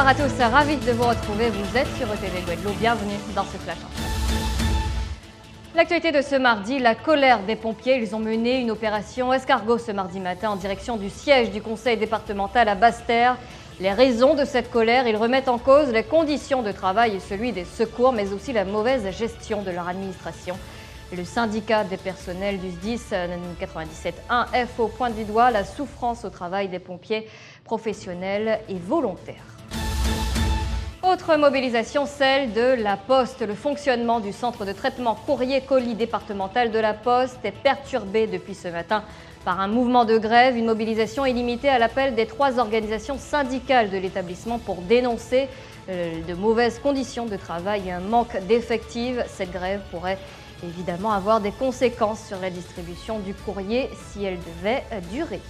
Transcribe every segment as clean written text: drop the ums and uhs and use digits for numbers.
Bonsoir à tous, ravi de vous retrouver. Vous êtes sur ETV Guadeloupe, bienvenue dans ce Flash Info. L'actualité de ce mardi, la colère des pompiers. Ils ont mené une opération escargot ce mardi matin en direction du siège du conseil départemental à Basse-Terre. Les raisons de cette colère, ils remettent en cause les conditions de travail et celui des secours, mais aussi la mauvaise gestion de leur administration. Le syndicat des personnels du SDIS 97.1 FO pointe du doigt la souffrance au travail des pompiers professionnels et volontaires. Autre mobilisation, celle de la Poste. Le fonctionnement du centre de traitement courrier-colis départemental de la Poste est perturbé depuis ce matin par un mouvement de grève. Une mobilisation illimitée à l'appel des 3 organisations syndicales de l'établissement pour dénoncer de mauvaises conditions de travail et un manque d'effectifs. Cette grève pourrait évidemment avoir des conséquences sur la distribution du courrier si elle devait durer.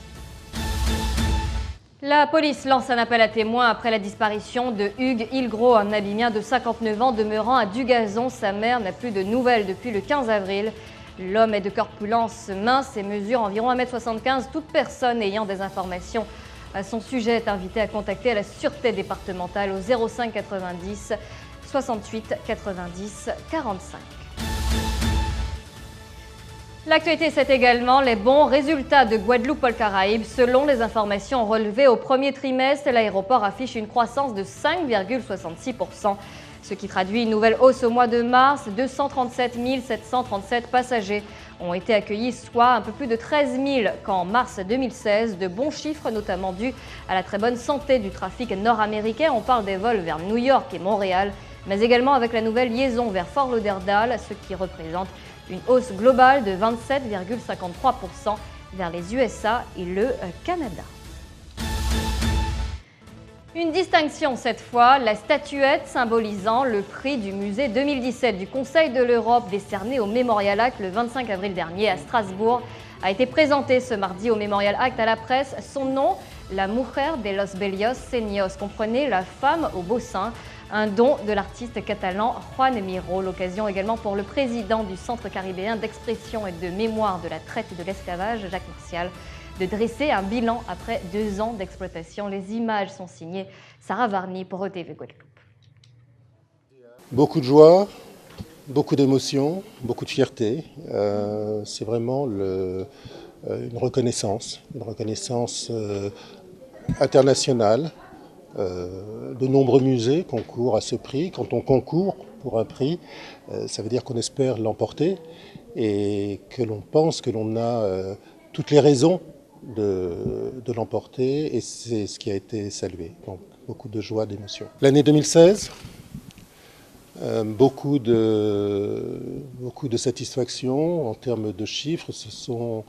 La police lance un appel à témoins après la disparition de Hugues Ilgros, un Nabimien de 59 ans demeurant à Dugazon. Sa mère n'a plus de nouvelles depuis le 15 avril. L'homme est de corpulence mince et mesure environ 1,75 m. Toute personne ayant des informations à son sujet est invitée à contacter la Sûreté départementale au 05 90 68 90 45. L'actualité, c'est également les bons résultats de Guadeloupe-Pôle-Caraïbes. Selon les informations relevées au premier trimestre, l'aéroport affiche une croissance de 5,66%, ce qui traduit une nouvelle hausse au mois de mars. 237 737 passagers ont été accueillis, soit un peu plus de 13 000 qu'en mars 2016. De bons chiffres, notamment dus à la très bonne santé du trafic nord-américain. On parle des vols vers New York et Montréal, mais également avec la nouvelle liaison vers Fort Lauderdale, ce qui représente une hausse globale de 27,53% vers les USA et le Canada. Une distinction cette fois, la statuette symbolisant le prix du musée 2017 du Conseil de l'Europe décerné au Memorial Act le 25 avril dernier à Strasbourg a été présentée ce mardi au Memorial Act à la presse. Son nom, la Mujer de los Bellos Seños, comprenait la femme au beau sein. Un don de l'artiste catalan Juan Miró, l'occasion également pour le président du Centre caribéen d'expression et de mémoire de la traite et de l'esclavage, Jacques Martial, de dresser un bilan après 2 ans d'exploitation. Les images sont signées Sarah Varny pour ETV Guadeloupe. Beaucoup de joie, beaucoup d'émotions, beaucoup de fierté. C'est vraiment une reconnaissance internationale. De nombreux musées concourent à ce prix. Quand on concourt pour un prix, ça veut dire qu'on espère l'emporter et que l'on pense que l'on a toutes les raisons de l'emporter, et c'est ce qui a été salué. Donc, beaucoup de joie, d'émotion. L'année 2016, beaucoup de satisfaction en termes de chiffres. Ce sont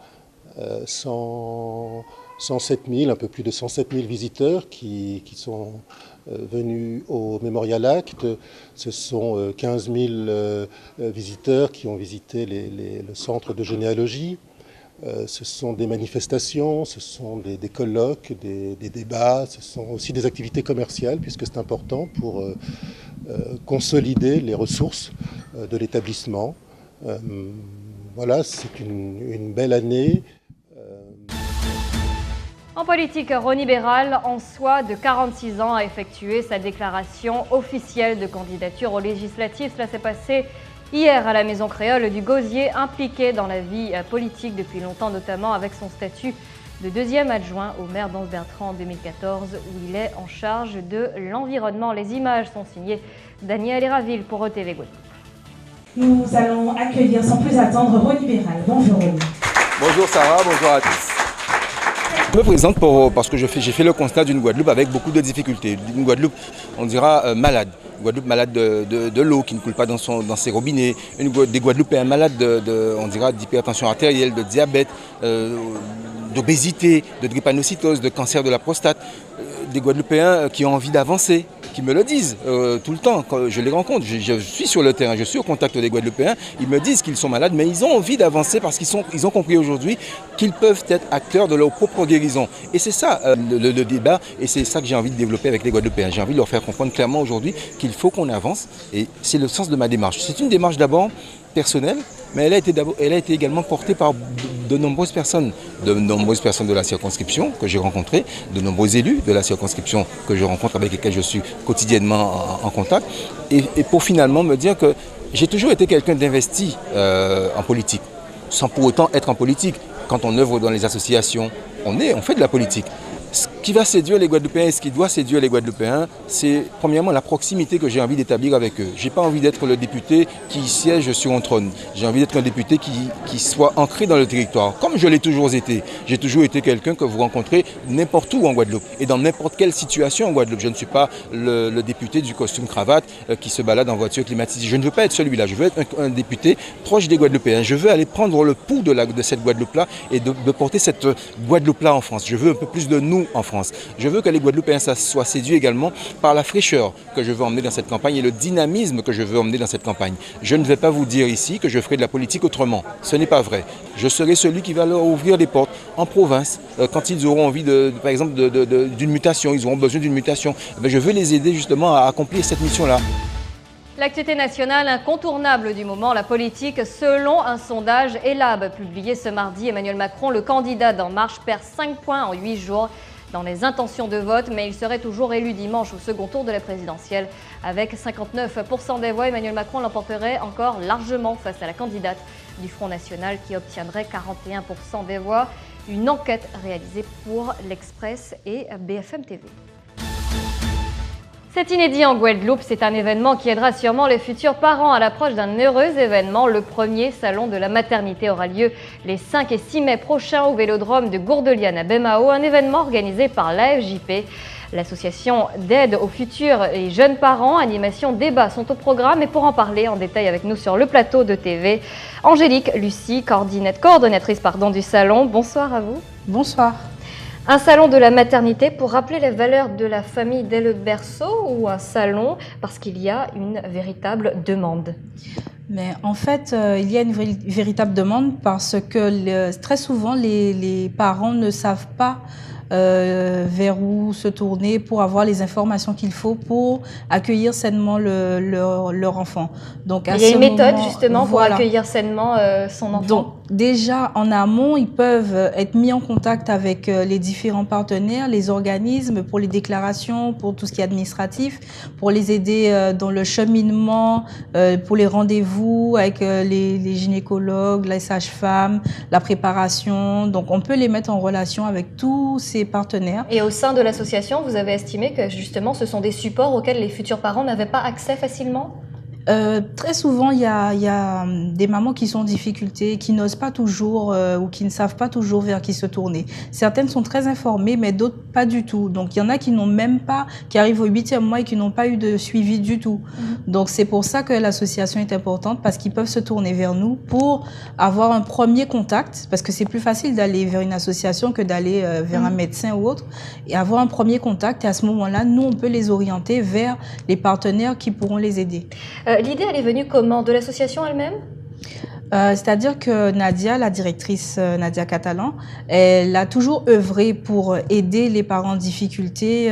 107 000, un peu plus de 107 000 visiteurs qui sont venus au Memorial Act. Ce sont 15 000 visiteurs qui ont visité le centre de généalogie. Ce sont des manifestations, ce sont des colloques, des débats, ce sont aussi des activités commerciales, puisque c'est important pour consolider les ressources de l'établissement. Voilà, c'est une belle année. En politique, Rony Béral, en soi de 46 ans, a effectué sa déclaration officielle de candidature aux législatives. Cela s'est passé hier à la Maison Créole du Gosier, impliqué dans la vie politique depuis longtemps, notamment avec son statut de 2e adjoint au maire d'Anse-Bertrand en 2014, où il est en charge de l'environnement. Les images sont signées Daniel Héraville pour ETV Guadeloupe. Nous allons accueillir sans plus attendre Rony Béral. Bonjour Rony. Bonjour Sarah, bonjour à tous. Je me présente parce que j'ai fait le constat d'une Guadeloupe avec beaucoup de difficultés. Une Guadeloupe, on dira, malade. Une Guadeloupe malade de l'eau qui ne coule pas dans ses robinets. Des Guadeloupéens malades on dira, d'hypertension artérielle, de diabète, d'obésité, de drépanocytose, de cancer de la prostate. Des Guadeloupéens qui ont envie d'avancer, qui me le disent tout le temps quand je les rencontre. Je suis sur le terrain, je suis au contact des Guadeloupéens. Ils me disent qu'ils sont malades, mais ils ont envie d'avancer parce qu'ils ont compris aujourd'hui qu'ils peuvent être acteurs de leur propre guérison. Et c'est ça le débat, et c'est ça que j'ai envie de développer avec les Guadeloupéens. J'ai envie de leur faire comprendre clairement aujourd'hui qu'il faut qu'on avance, et c'est le sens de ma démarche. C'est une démarche d'abord personnelle, mais elle a été également portée par de nombreuses personnes de la circonscription que j'ai rencontrées, de nombreux élus de la circonscription que je rencontre, avec lesquels je suis quotidiennement en contact, et pour finalement me dire que j'ai toujours été quelqu'un d'investi en politique, sans pour autant être en politique. Quand on œuvre dans les associations, on fait de la politique. Ce qui va séduire les Guadeloupéens et ce qui doit séduire les Guadeloupéens, c'est premièrement la proximité que j'ai envie d'établir avec eux. Je n'ai pas envie d'être le député qui siège sur un trône. J'ai envie d'être un député qui soit ancré dans le territoire, comme je l'ai toujours été. J'ai toujours été quelqu'un que vous rencontrez n'importe où en Guadeloupe et dans n'importe quelle situation en Guadeloupe. Je ne suis pas le député du costume cravate qui se balade en voiture climatisée. Je ne veux pas être celui-là. Je veux être un député proche des Guadeloupéens. Je veux aller prendre le pouls de cette Guadeloupe-là et de porter cette Guadeloupe-là en France. Je veux un peu plus de nous en France. Je veux que les Guadeloupéens soient séduits également par la fraîcheur que je veux emmener dans cette campagne et le dynamisme que je veux emmener dans cette campagne. Je ne vais pas vous dire ici que je ferai de la politique autrement. Ce n'est pas vrai. Je serai celui qui va leur ouvrir des portes en province quand ils auront envie, par exemple, d'une mutation. Ils auront besoin d'une mutation. Je veux les aider justement à accomplir cette mission-là. L'actualité nationale incontournable du moment, la politique. Selon un sondage ELAB publié ce mardi, Emmanuel Macron, le candidat d'En Marche, perd 5 points en 8 jours dans les intentions de vote, mais il serait toujours élu dimanche au second tour de la présidentielle. Avec 59% des voix, Emmanuel Macron l'emporterait encore largement face à la candidate du Front National qui obtiendrait 41% des voix. Une enquête réalisée pour l'Express et BFM TV. C'est inédit en Guadeloupe, c'est un événement qui aidera sûrement les futurs parents à l'approche d'un heureux événement. Le premier salon de la maternité aura lieu les 5 et 6 mai prochains au Vélodrome de Gourdeliane à Baie-Mahault, un événement organisé par l'AFJP. L'association d'aide aux futurs et jeunes parents, animation, débat sont au programme. Et pour en parler en détail avec nous sur le plateau de TV, Angélique Lucie, coordonnatrice du salon. Bonsoir à vous. Bonsoir. Un salon de la maternité pour rappeler les valeurs de la famille dès le berceau ou un salon parce qu'il y a une véritable demande? Mais en fait, il y a une véritable demande parce que très souvent, les parents ne savent pas vers où se tourner pour avoir les informations qu'il faut pour accueillir sainement leur enfant. Donc, il y a une méthode justement pour accueillir sainement son enfant. Donc, déjà en amont, ils peuvent être mis en contact avec les différents partenaires, les organismes pour les déclarations, pour tout ce qui est administratif, pour les aider dans le cheminement, pour les rendez-vous avec les gynécologues, les sages-femmes, la préparation. Donc, on peut les mettre en relation avec tous ces partenaires. Et au sein de l'association, vous avez estimé que justement ce sont des supports auxquels les futurs parents n'avaient pas accès facilement? Très souvent, il y a des mamans qui sont en difficulté, qui n'osent pas toujours ou qui ne savent pas toujours vers qui se tourner. Certaines sont très informées, mais d'autres pas du tout. Donc, il y en a qui n'ont même pas, qui arrivent au 8e mois et qui n'ont pas eu de suivi du tout. Donc, c'est pour ça que l'association est importante, parce qu'ils peuvent se tourner vers nous pour avoir un premier contact, parce que c'est plus facile d'aller vers une association que d'aller vers un médecin ou autre, et avoir un premier contact. Et à ce moment-là, nous, on peut les orienter vers les partenaires qui pourront les aider. L'idée, elle est venue comment? De l'association elle-même? C'est-à-dire que Nadia, la directrice Nadia Catalan, elle a toujours œuvré pour aider les parents en difficulté,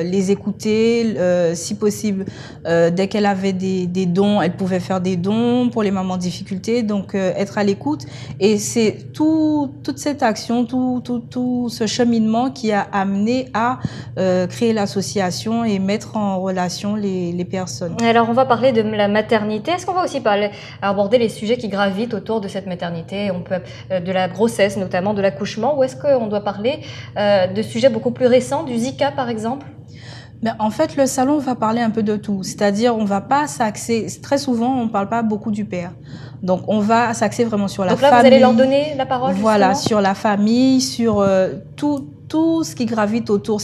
les écouter, si possible. Dès qu'elle avait des dons, elle pouvait faire des dons pour les mamans en difficulté, donc être à l'écoute. Et c'est toute cette action, tout ce cheminement qui a amené à créer l'association et mettre en relation les personnes. Alors, on va parler de la maternité. Est-ce qu'on va aussi aborder les sujets qui gravitent autour de cette maternité, de la grossesse, notamment de l'accouchement, ou est-ce qu'on doit parler de sujets beaucoup plus récents, du Zika par exemple? Ben, en fait, le salon va parler un peu de tout. C'est-à-dire, on va pas s'axer, très souvent, on parle pas beaucoup du père. Donc, on va s'axer vraiment sur la famille. Donc là, vous allez leur donner la parole, voilà, justement? sur la famille, sur tout ce qui gravite autour.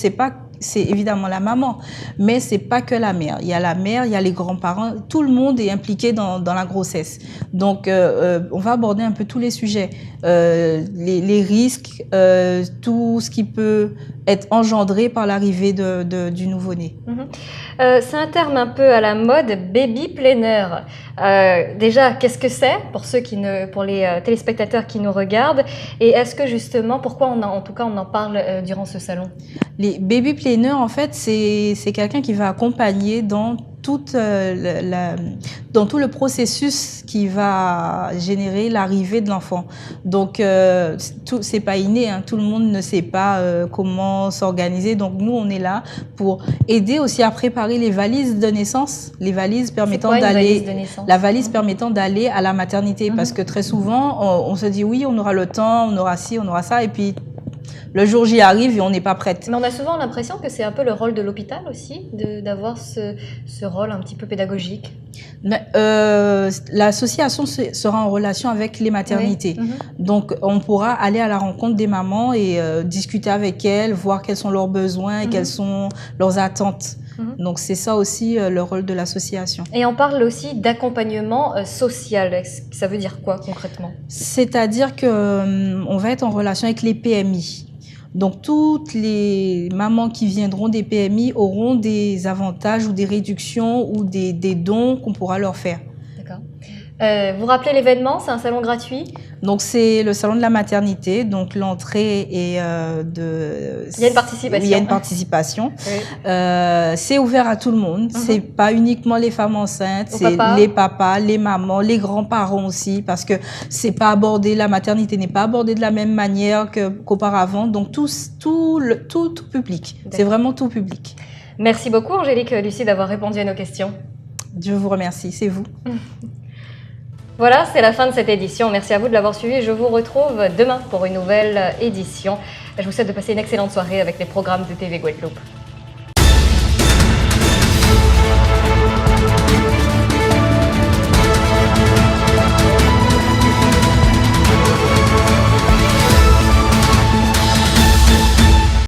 C'est évidemment la maman, mais c'est pas que la mère. Il y a la mère, il y a les grands-parents, tout le monde est impliqué dans la grossesse. Donc, on va aborder un peu tous les sujets, les risques, tout ce qui peut être engendré par l'arrivée du nouveau-né. C'est un terme un peu à la mode, baby planner. Déjà, qu'est-ce que c'est pour les téléspectateurs qui nous regardent? Et est-ce que justement, pourquoi on en parle durant ce salon? Les baby planners, en fait, c'est quelqu'un qui va accompagner dans dans tout le processus qui va générer l'arrivée de l'enfant. Donc, c'est pas inné, hein, tout le monde ne sait pas comment s'organiser. Donc, nous, on est là pour aider aussi à préparer les valises de naissance, les valises permettant d'aller, la valise permettant d'aller à la maternité. Parce que très souvent, on se dit oui, on aura le temps, on aura ci, on aura ça, et puis le jour J arrive et on n'est pas prête. Mais on a souvent l'impression que c'est un peu le rôle de l'hôpital aussi, d'avoir ce rôle un petit peu pédagogique. L'association sera en relation avec les maternités. Oui. Donc, on pourra aller à la rencontre des mamans et discuter avec elles, voir quels sont leurs besoins et quelles sont leurs attentes. Donc, c'est ça aussi le rôle de l'association. Et on parle aussi d'accompagnement social. Ça veut dire quoi concrètement? C'est-à-dire qu'on va être en relation avec les PMI. Donc, toutes les mamans qui viendront des PMI auront des avantages ou des réductions ou des dons qu'on pourra leur faire. D'accord. Vous rappelez l'événement, c'est un salon gratuit? Donc, c'est le salon de la maternité. Donc, l'entrée est Il y a une participation. Oui, il y a une participation. Oui. C'est ouvert à tout le monde. C'est pas uniquement les femmes enceintes, c'est les papas, les mamans, les grands-parents aussi, parce que c'est pas abordé, la maternité n'est pas abordée de la même manière qu'auparavant. Donc, tout public. C'est vraiment tout public. Merci beaucoup, Angélique Lucie, d'avoir répondu à nos questions. Je vous remercie, c'est vous. Voilà, c'est la fin de cette édition. Merci à vous de l'avoir suivi. Je vous retrouve demain pour une nouvelle édition. Je vous souhaite de passer une excellente soirée avec les programmes de TV Guadeloupe.